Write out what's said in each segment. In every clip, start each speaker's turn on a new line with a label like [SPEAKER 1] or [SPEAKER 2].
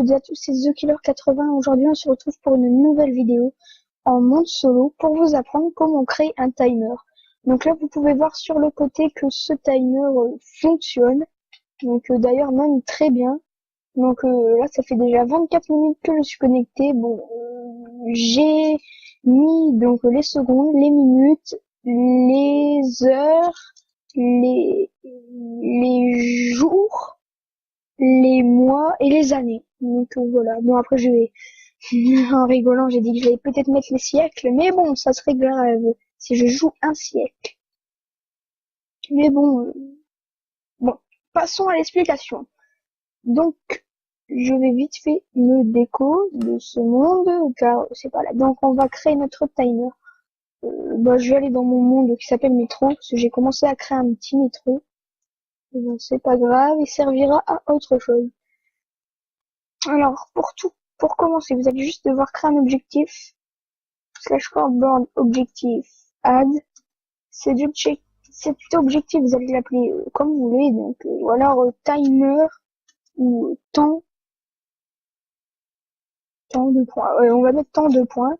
[SPEAKER 1] toutes et à tous, c'est TheKiller80. Aujourd'hui, on se retrouve pour une nouvelle vidéo en monde solo pour vous apprendre comment créer un timer. Donc là, vous pouvez voir sur le côté que ce timer fonctionne. Donc d'ailleurs, même très bien. Donc là, ça fait déjà 24 minutes que je suis connecté. Bon, j'ai mis donc les secondes, les minutes, les heures, les jours, les mois et les années. Donc voilà. Bon, après je vais en rigolant, j'ai dit que j'allais peut-être mettre les siècles, mais bon, ça serait grave si je joue un siècle. Mais bon, passons à l'explication. Donc je vais vite fait me déco de ce monde car c'est pas là. Donc on va créer notre timer. Je vais aller dans mon monde qui s'appelle métro parce que j'ai commencé à créer un petit métro. C'est pas grave, il servira à autre chose. Alors, pour commencer, vous allez juste devoir créer un objectif, /scoreboard objectif add. Cet objectif, vous allez l'appeler comme vous voulez, donc, ou alors timer, ou temps de points. On va mettre temps de points.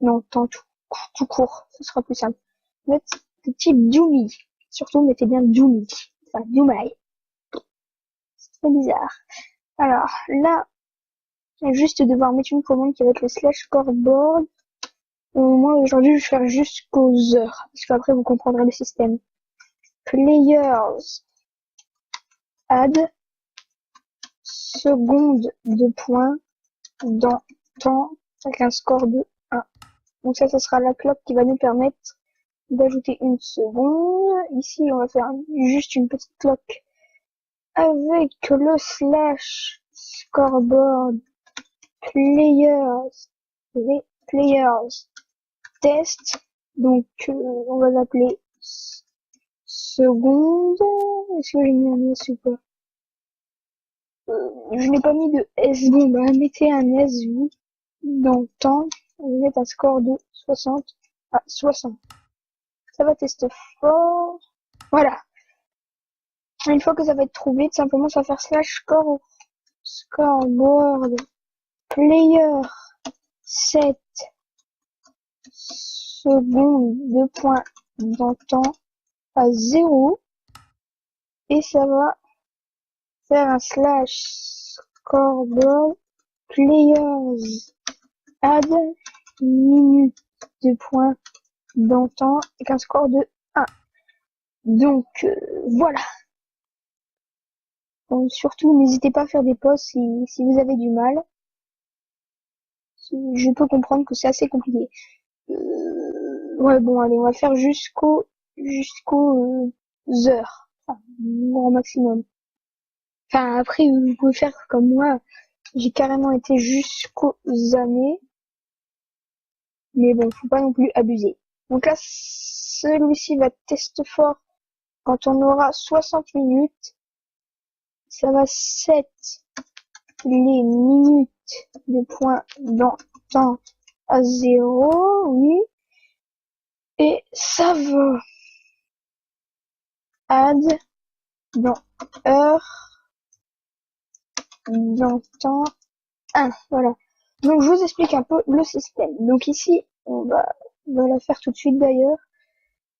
[SPEAKER 1] Non, temps tout court, ce sera plus simple. Mettre le type Doomy. Surtout, mettez bien Doomy. Enfin, Doomai. C'est très bizarre. Alors, là, juste devoir mettre une commande qui va être le /scoreboard. Moi aujourd'hui je vais faire jusqu'aux heures, parce qu'après vous comprendrez le système. Players add seconde de points dans temps avec un score de 1. Donc ça sera la clock qui va nous permettre d'ajouter une seconde. Ici on va faire juste une petite clock avec le /scoreboard players test. Donc on va l'appeler seconde. Est-ce que j'ai mis un S ou pas? Je n'ai pas mis de S. Bon mettez un S vous dans le temps. On va mettre un score de 60 à 60. Ça va tester fort. Voilà. Une fois que ça va être trouvé, tout simplement ça va faire /scoreboard player 7 secondes de points dans temps à 0 et ça va faire un /scoreboard players add minute de points dans temps avec un score de 1. Donc voilà. Donc, surtout n'hésitez pas à faire des pauses si vous avez du mal. Je peux comprendre que c'est assez compliqué. Ouais bon allez on va faire jusqu'aux heures. Enfin, au maximum. Enfin après vous pouvez faire comme moi. J'ai carrément été jusqu'aux années. Mais bon, faut pas non plus abuser. Donc là, celui-ci va tester fort quand on aura 60 minutes. Ça va set les minutes de points dans temps à 0, oui. Et ça va add dans heure dans temps 1. Voilà. Donc je vous explique un peu le système. Donc ici, on va la faire tout de suite d'ailleurs.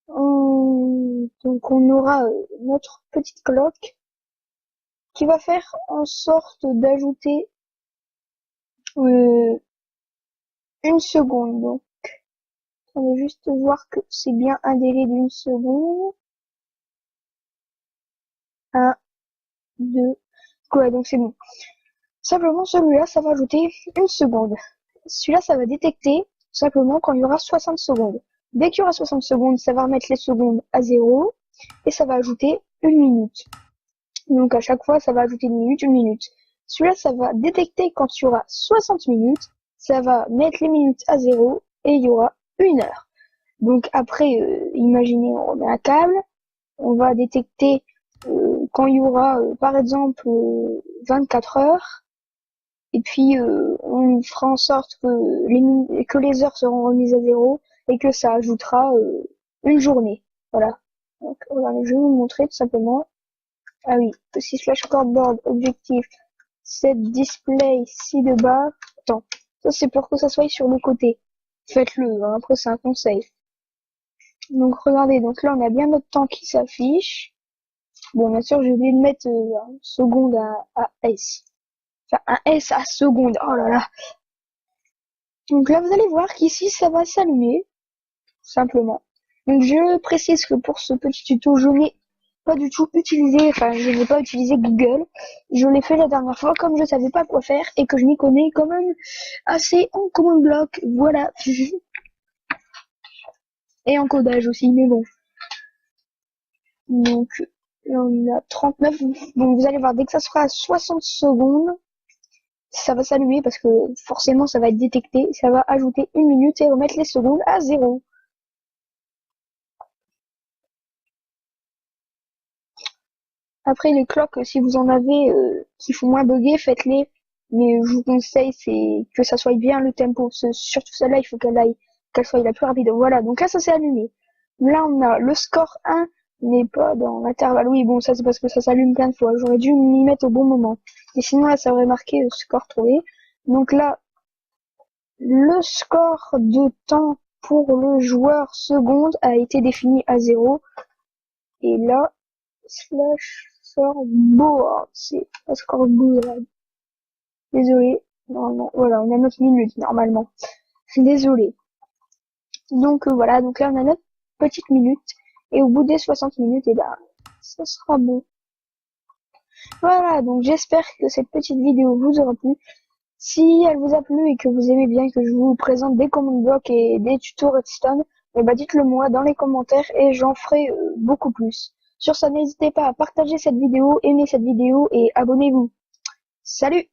[SPEAKER 1] Donc on aura notre petite clock qui va faire en sorte d'ajouter une seconde. Donc on va juste voir que c'est bien un délai d'une seconde. 1, 2, ouais donc c'est bon. Simplement celui-là ça va ajouter une seconde. Celui-là ça va détecter simplement quand il y aura 60 secondes. Dès qu'il y aura 60 secondes, ça va remettre les secondes à 0 et ça va ajouter une minute. Donc à chaque fois, ça va ajouter une minute. Celui-là, ça va détecter quand il y aura 60 minutes, ça va mettre les minutes à 0 et il y aura 1 heure. Donc après, imaginez, on remet un câble, on va détecter quand il y aura par exemple 24 heures et puis on fera en sorte que les heures seront remises à 0 et que ça ajoutera une journée. Voilà. Donc voilà, je vais vous montrer tout simplement. Ah oui, aussi /scoreboard objectif Set display ci-de-bas. Attends, ça c'est pour que ça soit sur le côté. Faites-le, hein, après c'est un conseil. Donc regardez, donc là on a bien notre temps qui s'affiche. Bon, bien sûr, j'ai oublié de mettre un seconde à S. Enfin, un S à seconde. Oh là là. Donc là, vous allez voir qu'ici, ça va s'allumer. Simplement. Donc je précise que pour ce petit tuto, je n'ai pas du tout utilisé, enfin, je n'ai pas utilisé Google. Je l'ai fait la dernière fois comme je savais pas quoi faire et que je m'y connais quand même assez en command bloc. Voilà. Et en codage aussi, mais bon. Donc, là, on a 39. Donc vous allez voir, dès que ça sera à 60 secondes, ça va s'allumer parce que forcément ça va être détecté. Ça va ajouter 1 minute et remettre les secondes à 0. Après les cloques, si vous en avez qui font moins bugger, faites-les. Mais je vous conseille c'est que ça soit bien le tempo. Surtout celle-là, il faut qu'elle soit la plus rapide. Voilà, donc là ça s'est allumé. Là on a le score 1 n'est pas dans l'intervalle. Oui, bon ça c'est parce que ça s'allume plein de fois. J'aurais dû m'y mettre au bon moment. Et sinon là ça aurait marqué score trouvé. Donc là, le score de temps pour le joueur seconde a été défini à 0. Et là, slash scoreboard, c'est pas scoreboard. Désolé. Normalement, voilà, on a notre minute, normalement. Désolé. Donc voilà, donc là on a notre petite minute. Et au bout des 60 minutes, et ben, ça sera bon. Voilà, donc j'espère que cette petite vidéo vous aura plu. Si elle vous a plu et que vous aimez bien que je vous présente des command blocks et des tutos Redstone, eh ben dites-le moi dans les commentaires et j'en ferai beaucoup plus. Sur ça, n'hésitez pas à partager cette vidéo, aimer cette vidéo et abonnez-vous. Salut!